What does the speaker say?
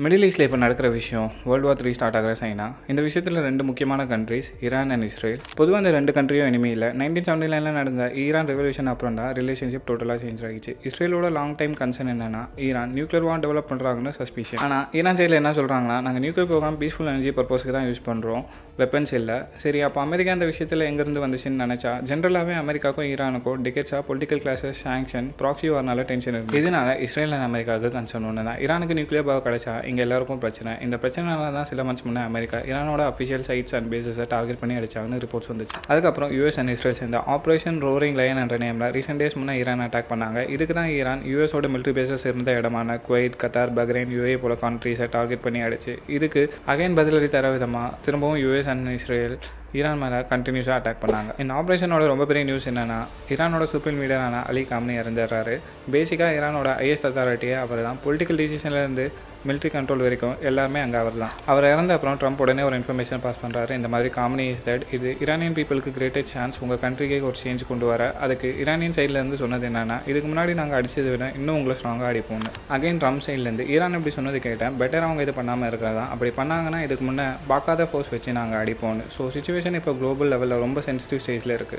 Middle ஈஸ்டில் இப்போ நடக்கிற விஷயம் வேர்ல்டு வார் 3 ஸ்டார்ட் ஆகிற சைனா. இந்த விஷயத்தில் ரெண்டு முக்கியமான கண்ட்ரிஸ் ஈரான் அண்ட் இஸ்ரேல். பொதுவாக அந்த ரெண்டு கண்ட்ரியும் இனிமே இல்லை. 1979 நடந்த ஈரான் ரெவல்யூஷன் அப்புறம் தான் ரிலேஷன்ஷிப் டோட்டலாக சேஞ்ச் ஆகிடுச்சு. இஸ்ரேலோட லாங் டைம் கன்சர்ன் என்னன்னா ஈரான் நியூக்ளியர் வார் டெவலப் பண்ணுறாங்கன்னு சஸ்பிஷன். ஆனால் ஈரான் சைடில் என்ன சொல்கிறாங்கன்னா, நாங்கள் நியூக்ளியர் ப்ரோக்ராம் பீஸ்ஃபுல் எனர்ஜி பர்பஸ்க்கு தான் யூஸ் பண்ணுறோம், வெப்பன்ஸ் இல்லை. சரி, அப்போ அமெரிக்கா இந்த விஷயத்தில் எங்கேருந்து வந்துச்சுன்னு நினச்சா, ஜென்ரலாகவே அமெரிக்காவுக்கும் ஈரானுக்கும் டிக்கெட்ஸாக பொலிட்டிக்கல் கிளாஸஸ், சாங்ஷன், ப்ராக்சி வார்னால டென்ஷன் இருக்குது. இதனால இஸ்ரேல் அண்ட் அமெரிக்காவுக்கு கன்சர்ன் ஒன்று தான். ஈரானுக்கு நியூக்ளியர் பவர் கிடைச்சா இங்கே எல்லாருக்கும் பிரச்சனை. இந்த பிரச்சனைனால தான் சில மந்த்ஸ் முன்னே அமெரிக்கா ஈரானோட அஃபிஷியல் சைட்ஸ் அண்ட் பேசஸை டார்கெட் பண்ணி அடிச்சாங்கன்னு ரிப்போர்ட்ஸ் வந்துச்சு. அதுக்கப்புறம் யூஎஸ் அண்ட் இஸ்ரேல் சேர்ந்த ஆப்ரேஷன் ரோரிங் லயன் என்ற நேமில் ரீசெண்ட் டேஸ் முன்னே ஈரான் அட்டாக் பண்ணாங்க. இதுக்கு தான் ஈரான் யூஎஸோட மிலிட்ரி பேசஸ் இருந்த இடமான குவைத், கத்தார், பஹ்ரைன், யூஏ போல கண்ட்ரீஸை டார்கெட் பண்ணி அடிச்சு. இதுக்கு அகைன் பதிலடி தர விதமாக திரும்பவும் யூஎஸ் அண்ட் இஸ்ரேல் ஈரான் மேலே கண்டினியூஸாக அட்டாக் பண்ணாங்க. இந்த ஆப்ரேஷனோட ரொம்ப பெரிய நியூஸ் என்னென்னா, ஈரானோட சூப்பர் லீடரான அலி காம்னி இறந்துடுறாரு. பேசிக்காக ஈரானோட ஹையஸ்ட் அத்தாரிட்டியே அவர் தான். பொலிட்டிக்கல் டிசிஷன்லேருந்து மிலிட்ரி கண்ட்ரோல் வரைக்கும் எல்லாமே அங்கே அவர் தான். அவர் இறந்த அப்புறம் ட்ரம்ப் உடனே ஒரு இன்ஃபர்மேஷன் பாஸ் பண்ணுறாரு. இந்த மாதிரி காம்னி இஸ் தட், இது ஈரானியன் பீப்புளுக்கு கிரேட்டஸ்ட் சான்ஸ் உங்கள் கண்ட்ரிக்கே ஒரு சேஞ்ச் கொண்டு வர. அதுக்கு ஈரானியன் சைட்லேருந்து சொன்னது என்னென்னா, இதுக்கு முன்னாடி நாங்கள் அடிச்சதை விட இன்னும் உங்களை ஸ்ட்ராங்காக அடிப்போம்னு. அகைன் ட்ரம்ப் சைட்லேருந்து ஈரான் எப்படி சொன்னது கேட்டேன், பெட்டர் அவங்க இது பண்ணாமல் இருக்கிறதா. அப்படி பண்ணாங்கன்னா இதுக்கு முன்னே பார்க்காத ஃபோர்ஸ் வச்சு நாங்கள் அடிப்போம்னு. ஸோ சிச்சுவேஷன் இப்போ குளோபல் லெவலில் ரொம்ப சென்சிட்டிவ் ஸ்டேஜில் இருக்குது.